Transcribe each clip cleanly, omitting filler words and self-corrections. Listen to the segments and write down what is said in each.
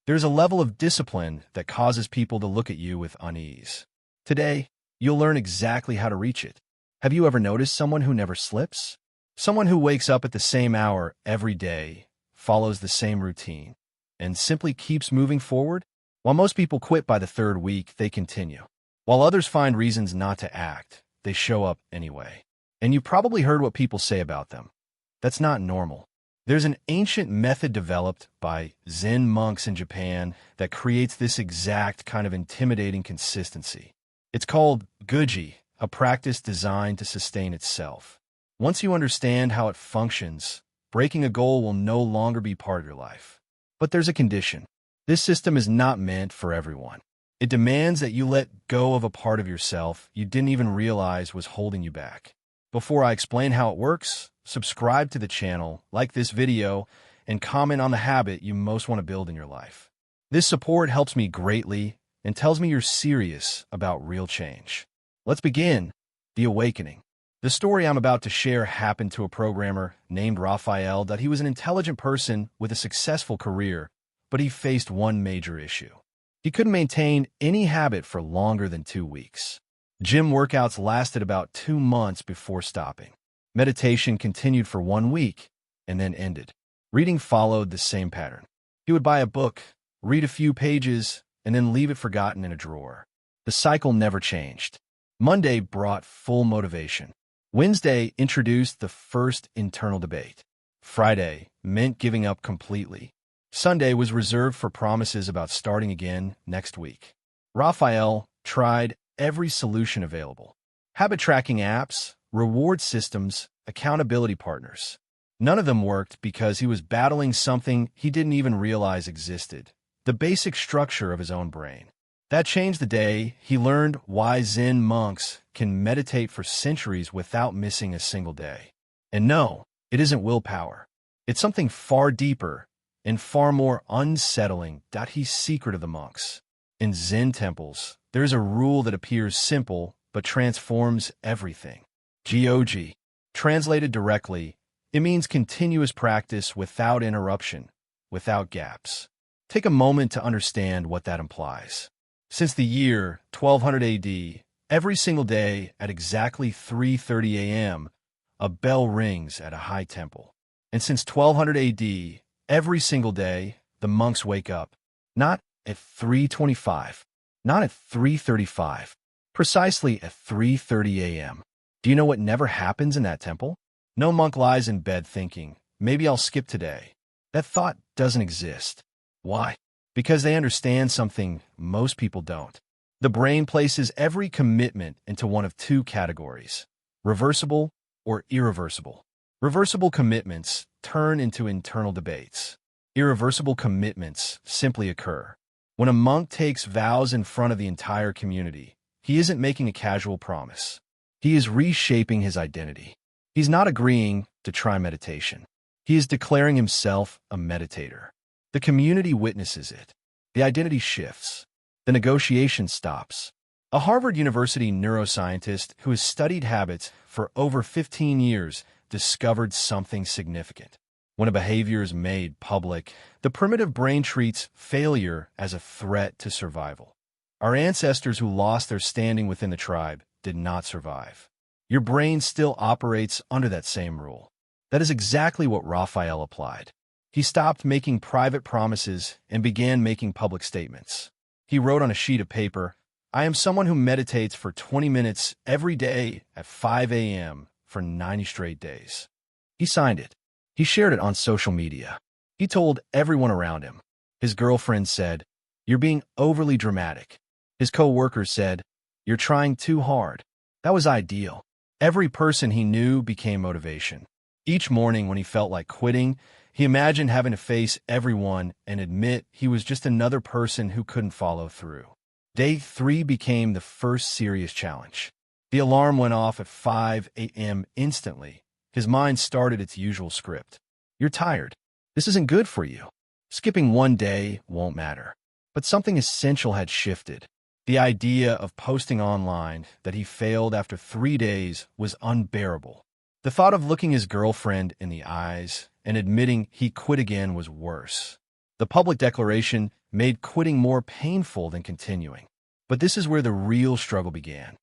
There's a level of discipline that causes people to look at you with unease. Today, you'll learn exactly how to reach it. Have you ever noticed someone who never slips? Someone who wakes up at the same hour every day, follows the same routine, and simply keeps moving forward? While most people quit by the third week, they continue. While others find reasons not to act, they show up anyway. And you've probably heard what people say about them. That's not normal. There's an ancient method developed by Zen monks in Japan that creates this exact kind of intimidating consistency. It's called Gyoji, a practice designed to sustain itself. Once you understand how it functions, breaking a goal will no longer be part of your life. But there's a condition. This system is not meant for everyone. It demands that you let go of a part of yourself you didn't even realize was holding you back. Before I explain how it works, subscribe to the channel, like this video, and comment on the habit you most want to build in your life. This support helps me greatly and tells me you're serious about real change. Let's begin. The awakening. The story I'm about to share happened to a programmer named Raphael. He was an intelligent person with a successful career, but he faced one major issue. He couldn't maintain any habit for longer than 2 weeks. Gym workouts lasted about 2 months before stopping. Meditation continued for 1 week and then ended. Reading followed the same pattern. He would buy a book, read a few pages, and then leave it forgotten in a drawer. The cycle never changed. Monday brought full motivation. Wednesday introduced the first internal debate. Friday meant giving up completely. Sunday was reserved for promises about starting again next week. Raphael tried every solution available. Habit tracking apps, reward systems, accountability partners. None of them worked because he was battling something he didn't even realize existed, the basic structure of his own brain. That changed the day he learned why Zen monks can meditate for centuries without missing a single day. And no, it isn't willpower. It's something far deeper and far more unsettling. He's secret of the monks. In Zen temples, there's a rule that appears simple but transforms everything. Gyoji. Translated directly, it means continuous practice without interruption, without gaps. Take a moment to understand what that implies. Since the year 1200 AD, every single day at exactly 3:30 a.m., a bell rings at a high temple. And since 1200 AD, every single day, the monks wake up, not at 3:25, not at 3:35, precisely at 3:30 a.m. Do you know what never happens in that temple? No monk lies in bed thinking, maybe I'll skip today. That thought doesn't exist. Why? Because they understand something most people don't. The brain places every commitment into one of 2 categories, reversible or irreversible. Reversible commitments turn into internal debates. Irreversible commitments simply occur. When a monk takes vows in front of the entire community, he isn't making a casual promise. He is reshaping his identity. He's not agreeing to try meditation. He is declaring himself a meditator. The community witnesses it. The identity shifts. The negotiation stops. A Harvard University neuroscientist who has studied habits for over 15 years discovered something significant. When a behavior is made public, the primitive brain treats failure as a threat to survival. Our ancestors who lost their standing within the tribe did not survive. Your brain still operates under that same rule. That is exactly what Raphael applied. He stopped making private promises and began making public statements. He wrote on a sheet of paper, I am someone who meditates for 20 minutes every day at 5 a.m. for 90 straight days. He signed it. He shared it on social media. He told everyone around him. His girlfriend said, you're being overly dramatic. His co-workers said, you're trying too hard. That was ideal. Every person he knew became motivation. Each morning when he felt like quitting, he imagined having to face everyone and admit he was just another person who couldn't follow through. Day 3 became the first serious challenge. The alarm went off at 5 a.m. instantly. His mind started its usual script. You're tired. This isn't good for you. Skipping 1 day won't matter. But something essential had shifted. The idea of posting online that he failed after 3 days was unbearable. The thought of looking his girlfriend in the eyes and admitting he quit again was worse. The public declaration made quitting more painful than continuing. But this is where the real struggle began.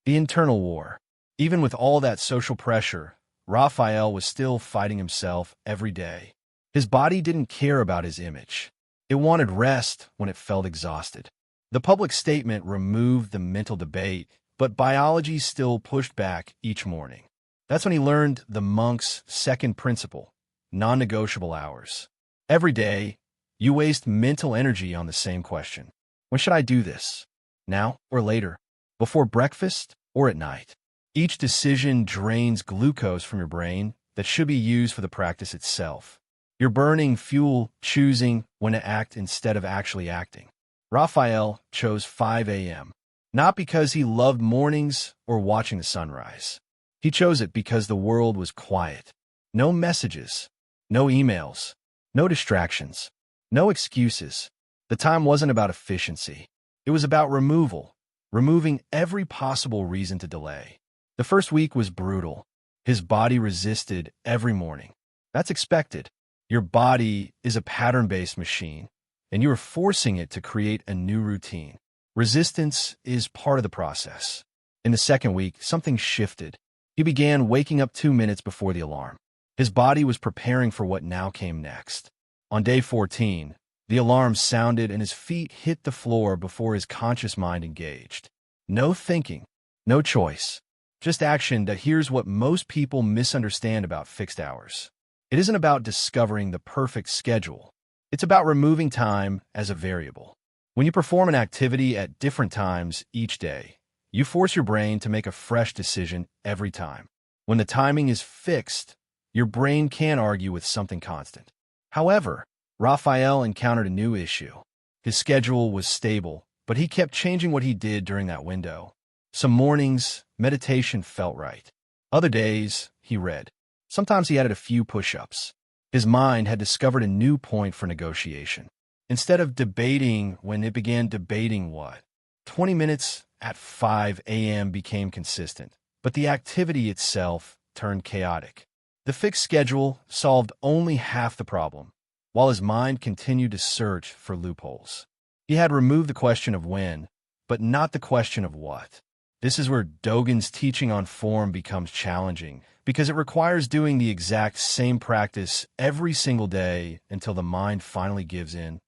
The internal war. Even with all that social pressure, Raphael was still fighting himself every day. His body didn't care about his image. It wanted rest when it felt exhausted. The public statement removed the mental debate, but biology still pushed back each morning. That's when he learned the monk's second principle, non-negotiable hours. Every day, you waste mental energy on the same question. When should I do this? Now or later? Before breakfast or at night? Each decision drains glucose from your brain that should be used for the practice itself. You're burning fuel choosing when to act instead of actually acting. Raphael chose 5 a.m., not because he loved mornings or watching the sunrise. He chose it because the world was quiet. No messages, no emails, no distractions, no excuses. The time wasn't about efficiency. It was about removing every possible reason to delay. The first week was brutal. His body resisted every morning. That's expected. Your body is a pattern-based machine, and you are forcing it to create a new routine. Resistance is part of the process. In the second week, something shifted. He began waking up 2 minutes before the alarm. His body was preparing for what now came next. On day 14, the alarm sounded and his feet hit the floor before his conscious mind engaged. No thinking, no choice, just action. Here's what most people misunderstand about fixed hours. It isn't about discovering the perfect schedule. It's about removing time as a variable. When you perform an activity at different times each day, you force your brain to make a fresh decision every time. When the timing is fixed, your brain can't argue with something constant. However, Raphael encountered a new issue. His schedule was stable, but he kept changing what he did during that window. Some mornings, meditation felt right. Other days, he read. Sometimes he added a few push-ups. His mind had discovered a new point for negotiation. Instead of debating when it began debating what. 20 minutes at 5 a.m. became consistent, but the activity itself turned chaotic. The fixed schedule solved only half the problem, while his mind continued to search for loopholes. He had removed the question of when, but not the question of what. This is where Dogen's teaching on form becomes challenging, because it requires doing the exact same practice every single day until the mind finally gives in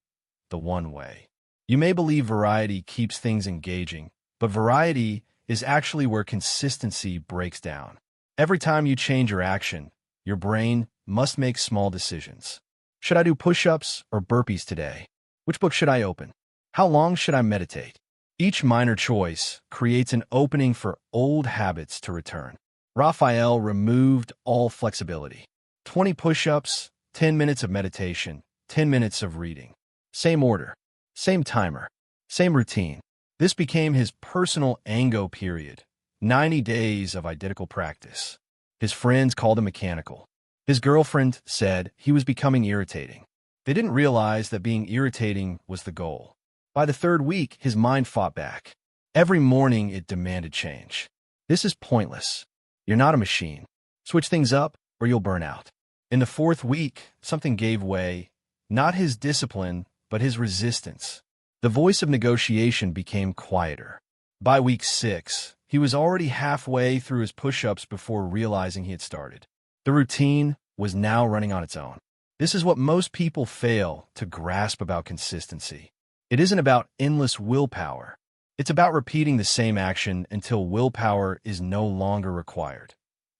the one way. You may believe variety keeps things engaging, but variety is actually where consistency breaks down. Every time you change your action, your brain must make small decisions. Should I do push-ups or burpees today? Which book should I open? How long should I meditate? Each minor choice creates an opening for old habits to return. Raphael removed all flexibility. 20 push-ups, 10 minutes of meditation, 10 minutes of reading. Same order, same timer, same routine. This became his personal Ango period, 90 days of identical practice. His friends called him mechanical. His girlfriend said he was becoming irritating. They didn't realize that being irritating was the goal. By the third week, his mind fought back. Every morning, it demanded change. This is pointless. You're not a machine. Switch things up or you'll burn out. In the fourth week, something gave way, not his discipline, but his resistance. The voice of negotiation became quieter. By week 6, he was already halfway through his push-ups before realizing he had started. The routine was now running on its own. This is what most people fail to grasp about consistency. It isn't about endless willpower. It's about repeating the same action until willpower is no longer required.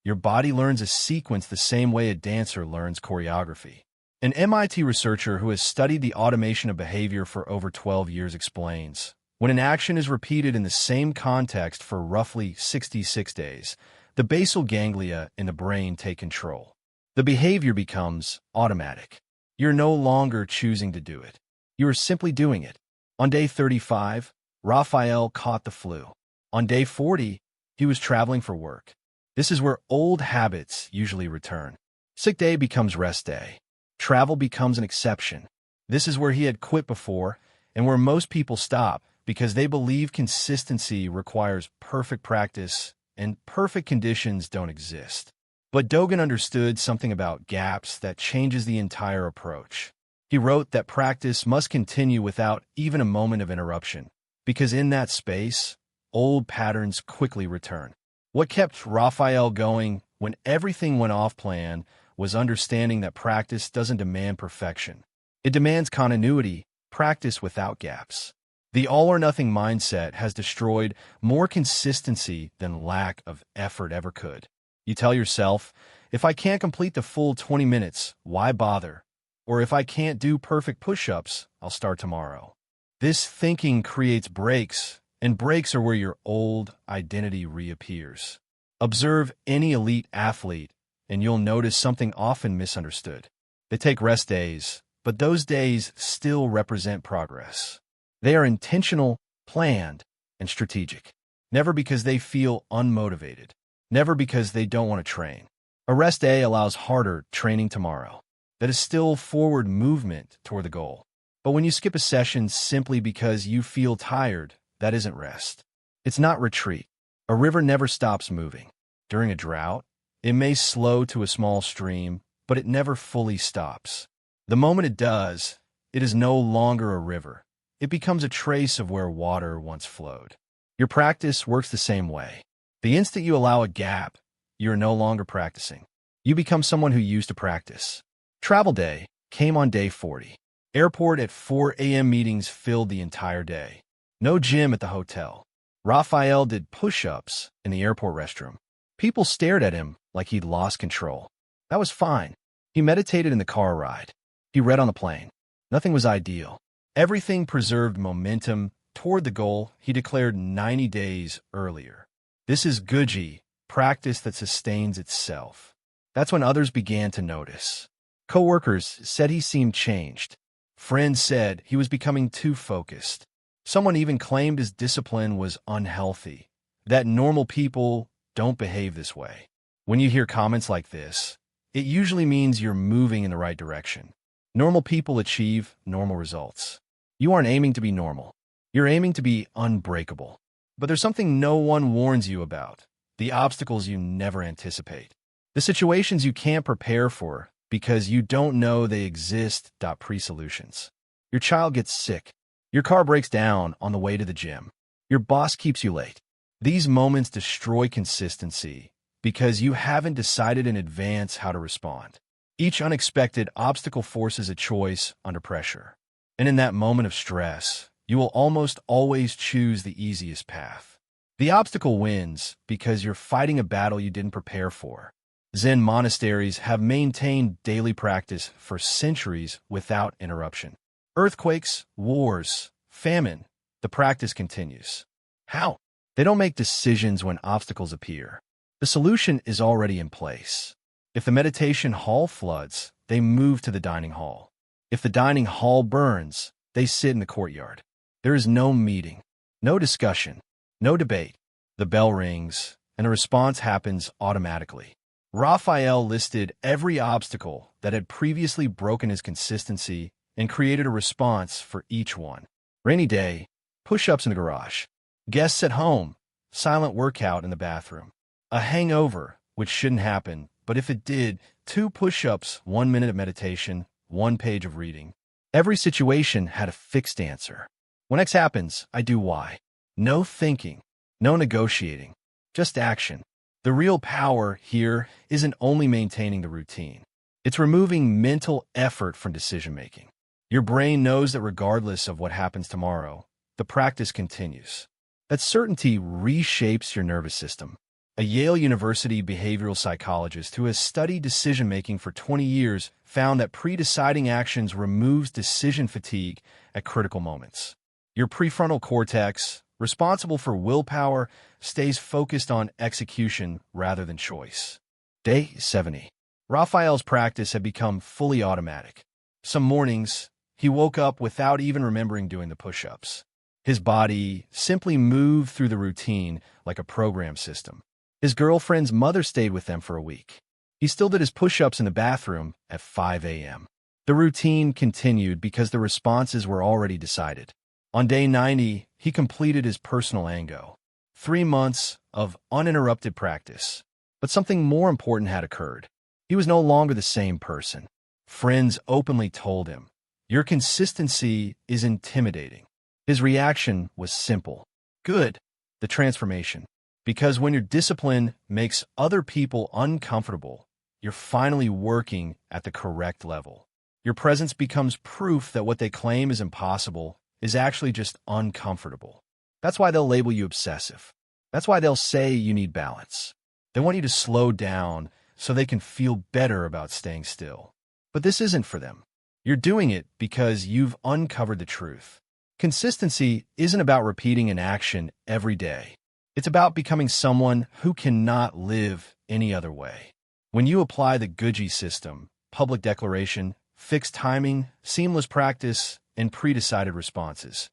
Your body learns a sequence the same way a dancer learns choreography. An MIT researcher who has studied the automation of behavior for over 12 years explains, when an action is repeated in the same context for roughly 66 days, the basal ganglia in the brain take control. The behavior becomes automatic. You're no longer choosing to do it. You are simply doing it. On day 35, Raphael caught the flu. On day 40, he was traveling for work. This is where old habits usually return. Sick day becomes rest day. Travel becomes an exception. This is where he had quit before and where most people stop because they believe consistency requires perfect practice and perfect conditions don't exist. But Dogen understood something about gaps that changes the entire approach. He wrote that practice must continue without even a moment of interruption, because in that space, old patterns quickly return. What kept Raphael going when everything went off plan was understanding that practice doesn't demand perfection. It demands continuity, practice without gaps. The all-or-nothing mindset has destroyed more consistency than lack of effort ever could. You tell yourself, if I can't complete the full 20 minutes, why bother? Or if I can't do perfect push-ups, I'll start tomorrow. This thinking creates breaks, and breaks are where your old identity reappears. Observe any elite athlete, and you'll notice something often misunderstood. They take rest days, but those days still represent progress. They are intentional, planned, and strategic. Never because they feel unmotivated. Never because they don't want to train. A rest day allows harder training tomorrow. That is still forward movement toward the goal. But when you skip a session simply because you feel tired, that isn't rest. It's not retreat. A river never stops moving. During a drought, it may slow to a small stream, but it never fully stops. The moment it does, it is no longer a river. It becomes a trace of where water once flowed. Your practice works the same way. The instant you allow a gap, you are no longer practicing. You become someone who used to practice. Travel day came on day 40. Airport at 4 a.m. meetings filled the entire day. No gym at the hotel. Raphael did push-ups in the airport restroom. People stared at him like he'd lost control. That was fine. He meditated in the car ride. He read on the plane. Nothing was ideal. Everything preserved momentum toward the goal he declared 90 days earlier. This is Gyoji, practice that sustains itself. That's when others began to notice. Coworkers said he seemed changed. Friends said he was becoming too focused. Someone even claimed his discipline was unhealthy, that normal people don't behave this way. When you hear comments like this, it usually means you're moving in the right direction. Normal people achieve normal results. You aren't aiming to be normal. You're aiming to be unbreakable. But there's something no one warns you about, the obstacles you never anticipate, the situations you can't prepare for because you don't know they exist. Pre-solutions. Your child gets sick. Your car breaks down on the way to the gym. Your boss keeps you late. These moments destroy consistency because you haven't decided in advance how to respond. Each unexpected obstacle forces a choice under pressure. And in that moment of stress, you will almost always choose the easiest path. The obstacle wins because you're fighting a battle you didn't prepare for. Zen monasteries have maintained daily practice for centuries without interruption. Earthquakes, wars, famine, the practice continues. How? They don't make decisions when obstacles appear. The solution is already in place. If the meditation hall floods, they move to the dining hall. If the dining hall burns, they sit in the courtyard. There is no meeting, no discussion, no debate. The bell rings, and a response happens automatically. Raphael listed every obstacle that had previously broken his consistency and created a response for each one. Rainy day, push-ups in the garage. Guests at home, silent workout in the bathroom. A hangover, which shouldn't happen, but if it did, 2 push-ups, 1 minute of meditation, 1 page of reading. Every situation had a fixed answer. When X happens, I do Y. No thinking, no negotiating, just action. The real power here isn't only maintaining the routine. It's removing mental effort from decision-making. Your brain knows that regardless of what happens tomorrow, the practice continues. That certainty reshapes your nervous system. A Yale University behavioral psychologist who has studied decision-making for 20 years found that pre-deciding actions removes decision fatigue at critical moments. Your prefrontal cortex, responsible for willpower, stays focused on execution rather than choice. Day 70. Raphael's practice had become fully automatic. Some mornings, he woke up without even remembering doing the push-ups. His body simply moved through the routine like a program system. His girlfriend's mother stayed with them for a week. He still did his push-ups in the bathroom at 5 a.m. The routine continued because the responses were already decided. On day 90, he completed his personal ango. 3 months of uninterrupted practice. But something more important had occurred. He was no longer the same person. Friends openly told him, Your consistency is intimidating. His reaction was simple. Good. The transformation. Because when your discipline makes other people uncomfortable, you're finally working at the correct level. Your presence becomes proof that what they claim is impossible is actually just uncomfortable. That's why they'll label you obsessive. That's why they'll say you need balance. They want you to slow down so they can feel better about staying still. But this isn't for them. You're doing it because you've uncovered the truth. Consistency isn't about repeating an action every day. It's about becoming someone who cannot live any other way. When you apply the Gyoji System, public declaration, fixed timing, seamless practice, and pre-decided responses,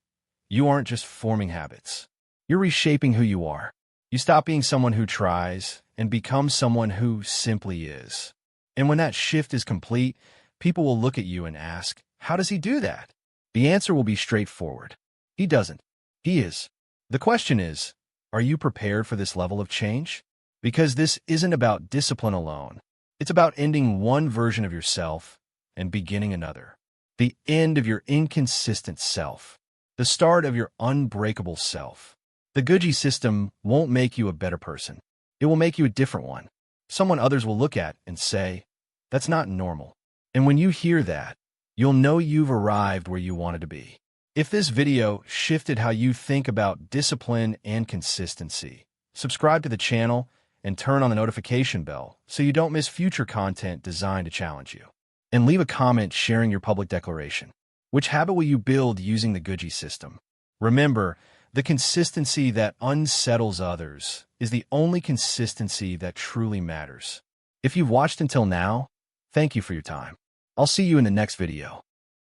you aren't just forming habits. You're reshaping who you are. You stop being someone who tries and become someone who simply is. And when that shift is complete, people will look at you and ask, how does he do that? The answer will be straightforward. He doesn't. He is. The question is, are you prepared for this level of change? Because this isn't about discipline alone. It's about ending one version of yourself and beginning another. The end of your inconsistent self. The start of your unbreakable self. The Gyoji System won't make you a better person. It will make you a different one. Someone others will look at and say, that's not normal. And when you hear that, you'll know you've arrived where you wanted to be. If this video shifted how you think about discipline and consistency, subscribe to the channel and turn on the notification bell so you don't miss future content designed to challenge you. And leave a comment sharing your public declaration. Which habit will you build using the Gyoji System? Remember, the consistency that unsettles others is the only consistency that truly matters. If you've watched until now, thank you for your time. I'll see you in the next video.